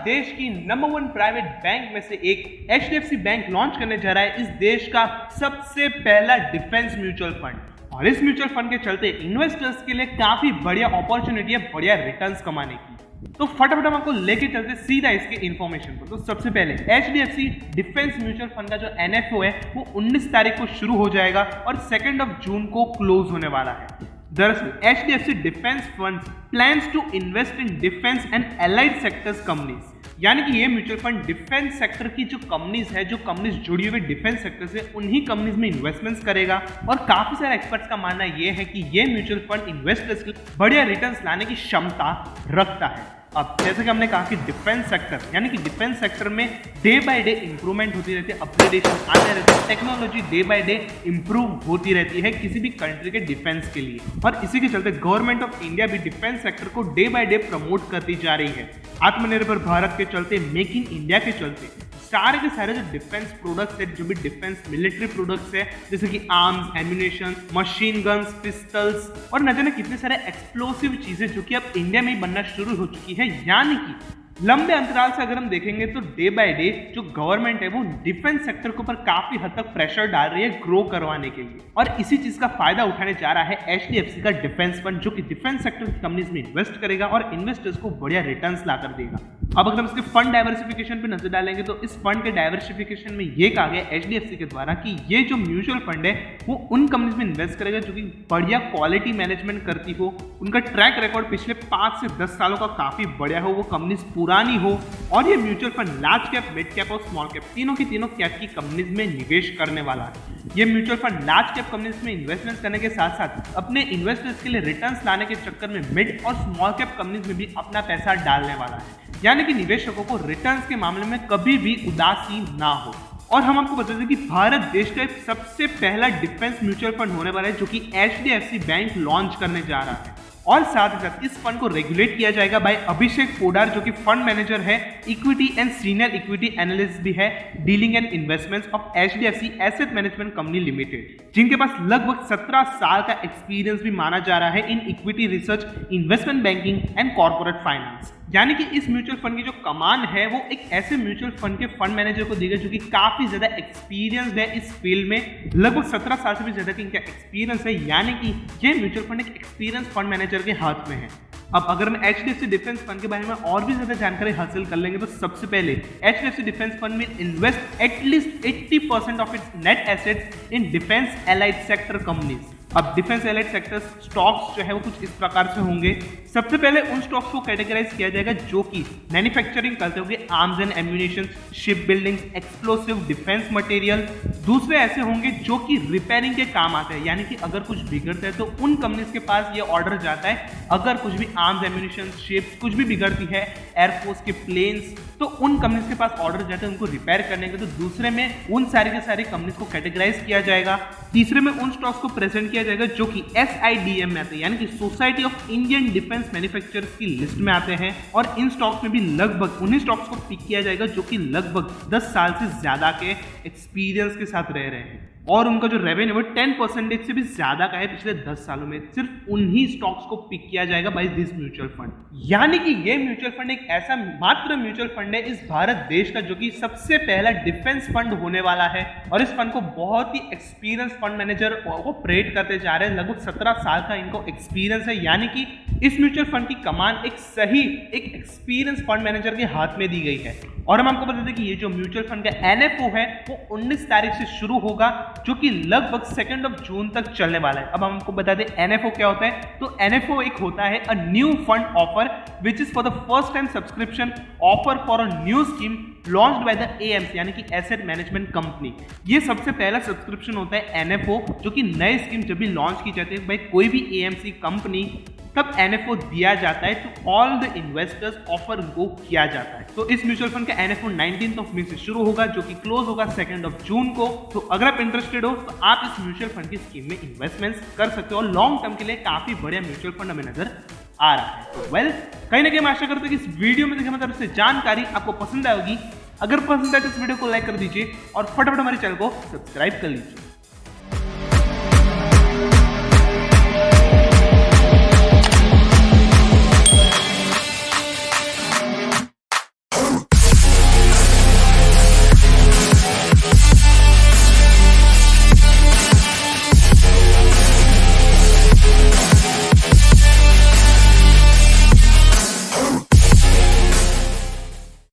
देश की number 1 private bank में से एक HDFC बैंक लॉन्च करने जा रहा है इस देश का सबसे पहला डिफेंस म्यूचुअल फंड। और इस म्यूचुअल फंड के चलते इन्वेस्टर्स के लिए काफी बढ़िया अपॉर्चुनिटी है बढ़िया रिटर्न्स कमाने की। तो फटाफट हम आपको लेके चलते सीधा इसके इन्फॉर्मेशन पर। तो सबसे पहले HDFC डिफेंस म्यूचुअल फंड का जो NFO है वो 19 तारीख को शुरू हो जाएगा और 2 जून को क्लोज होने वाला है। दरअसल HDFC defence funds plans to invest in defence and allied sectors companies, यानी कि ये म्यूचुअल फंड डिफेंस सेक्टर की जो कंपनीज है, जो कंपनीज जुड़ी हुई डिफेंस सेक्टर से, उन्हीं कंपनीज में इन्वेस्टमेंट्स करेगा। और काफी सारे एक्सपर्ट्स का मानना ये है कि ये म्यूचुअल फंड इन्वेस्टर्स के लिए बढ़िया रिटर्न्स लाने की क्षमता रखता है। अब जैसे कि हमने कहा कि डिफेंस सेक्टर यानी कि डिफेंस सेक्टर में डे बाय डे इंप्रूवमेंट होती रहती है, अपग्रेडेशन आते रहते हैं, technology day by day improve होती रहती है किसी भी कंट्री के डिफेंस के लिए। और इसी के चलते गवर्नमेंट ऑफ इंडिया भी डिफेंस सेक्टर को डे बाय डे प्रमोट करती जा रही है। आत्मनिर्भर भारत के चलते, मेक इन इंडिया के चलते सारे के सारे जो डिफेंस प्रोडक्ट्स है, जो भी डिफेंस मिलिट्री प्रोडक्ट्स है, जैसे कि arms, ammunition, machine guns, pistols और न जाने कितने सारे एक्सप्लोसिव चीजें जो कि अब इंडिया में ही बनना शुरू हो चुकी है। यानी कि लंबे अंतराल से अगर हम देखेंगे तो डे बाय डे जो गवर्नमेंट है वो डिफेंस सेक्टर के ऊपर काफी हद तक प्रेशर डाल रही है ग्रो करवाने के लिए। और इसी चीज का फायदा उठाने जा रहा है HDFC का डिफेंस फंड, जो कि डिफेंस सेक्टर की कंपनीज में इन्वेस्ट करेगा और इन्वेस्टर्स को बढ़िया रिटर्न्स ला कर देगा। अब अगर हम इसके फंड डाइवर्सिफिकेशन पे नजर डालेंगे तो इस फंड के डाइवर्सिफिकेशन में ये कहा गया HDFC के द्वारा कि ये जो म्यूचुअल फंड है वो उन कंपनीज में इन्वेस्ट करेगा जो कि बढ़िया क्वालिटी मैनेजमेंट करती हो, उनका ट्रैक रिकॉर्ड पिछले 5 से 10 सालों का काफी बढ़िया हो, वो कंपनीज पुरानी हो। और ये mutual fund large cap, mid cap और स्मॉल कैप तीनों कैप की कंपनीज में निवेश करने वाला है। ये mutual fund large cap companies में इन्वेस्टमेंट करने के साथ साथ अपने इन्वेस्टर्स के लिए रिटर्न्स लाने के चक्कर में मिड और स्मॉल कैप कंपनीज में भी अपना पैसा डालने वाला है, यानी कि निवेशकों को रिटर्न्स के मामले में कभी भी उदासीन ना हो। और हम आपको बता दें कि भारत देश का एक सबसे पहला डिफेंस म्यूचुअल फंड होने वाला है जो कि HDFC बैंक लॉन्च करने जा रहा है। और साथ ही साथ इस फंड को रेगुलेट किया जाएगा बाय अभिषेक पोडार, जो कि फंड मैनेजर है, equity and senior equity analyst भी है, dealing and investments of HDFC asset management company limited, जिनके पास लगभग 17 साल का एक्सपीरियंस भी माना जा रहा है in equity research, investment banking and corporate finance. यानी कि इस म्यूचुअल फंड की जो कमान है वो एक ऐसे म्यूचुअल फंड के फंड मैनेजर को दी गई जो कि काफी ज्यादा एक्सपीरियंस है इस फील्ड में, लगभग 17 साल से भी ज्यादा का इनका एक्सपीरियंस है। यानी कि ये म्यूचुअल फंड एक एक्सपीरियंस फंड मैनेजर के हाथ में है। अब अगर हम HDFC डिफेंस फंड के बारे में और भी ज्यादा जानकारी हासिल कर लेंगे तो सबसे पहले HDFC डिफेंस फंड में invest at least 80% of its net assets in defence allied sector companies. अब डिफेंस एलाइड सेक्टर्स स्टॉक्स जो है वो कुछ इस प्रकार से होंगे। सबसे पहले उन स्टॉक्स को कैटेगराइज किया जाएगा जो कि मैन्युफैक्चरिंग करते होंगे arms and ammunition, ship buildings, explosive, defence material. दूसरे ऐसे होंगे जो कि रिपेयरिंग के काम आते हैं, यानी कि अगर कुछ बिगड़ता है तो उन कंपनीज के पास ये ऑर्डर जाता है। अगर कुछ भी आर्म्स, एम्यूनेशन, शिप्स कुछ भी बिगड़ती है, एयरफोर्स के प्लेन्स, तो उन कंपनीज के पास ऑर्डर जाता है उनको रिपेयर करने के। तो दूसरे में उन सारी के सारी कंपनीज को कैटेगराइज किया जाएगा। तीसरे में उन स्टॉक्स को प्रेजेंट किया जाएगा जो कि SIDM में आते हैं, यानी कि society of Indian defence manufacturers की लिस्ट में आते हैं। और इन स्टॉक्स में भी लगभग उन्हीं स्टॉक्स को पिक किया जाएगा जो कि लगभग 10 साल से ज्यादा के एक्सपीरियंस के साथ रह रहे हैं और उनका जो रेवेन्यू वो 10% से भी ज्यादा का है पिछले 10 सालों में। सिर्फ उन्हीं स्टॉक्स को पिक किया जाएगा बाय दिस म्यूचुअल फंड। यानी कि ये म्यूचुअल फंड एक ऐसा मात्र म्यूचुअल फंड है इस भारत देश का जो कि सबसे पहला डिफेंस फंड होने वाला है। और इस फंड को बहुत ही एक्सपीरियंस फंड मैनेजर ऑपरेट करते जा रहे हैं, लगभग 17 साल का इनको एक्सपीरियंस है। यानी कि इस म्यूचुअल फंड की कमान एक एक्सपीरियंस फंड मैनेजर के हाथ में दी गई है। और हम आपको बता दें कि ये जो म्यूचुअल फंड का NFO है वो 19 तारीख से शुरू होगा जो कि लगभग 2 जून तक चलने वाला है। अब हम आपको बता दें NFO क्या होता है। तो NFO एक होता है a new fund offer which is for the first time subscription offer for a new scheme launched by the AMC, यानी कि एसेट मैनेजमेंट कंपनी। ये सबसे पहला सब्सक्रिप्शन होता है NFO, जो कि नई स्कीम जब भी लॉन्च की जाती है बाय कोई भी AMC कंपनी, तब NFO दिया जाता है to all the investors, offer उनको किया जाता है। तो इस म्यूचुअल फंड का NFO 19 मई से शुरू होगा जो कि क्लोज होगा 2 जून को। तो अगर आप इंटरेस्टेड हो तो आप इस म्यूचुअल फंड की स्कीम में इन्वेस्टमेंट्स कर सकते हो और लॉन्ग टर्म के लिए काफी बढ़िया म्यूचुअल फंड हमें नजर आ रहा है। तो कहीं ना कहीं मैं आशा करता हूं कि इस वीडियो में देखिए मतलब से जानकारी आपको पसंद आएगी। अगर पसंद आए तो इस वीडियो को लाइक कर दीजिए और फटाफट हमारे चैनल को सब्सक्राइब कर लीजिए।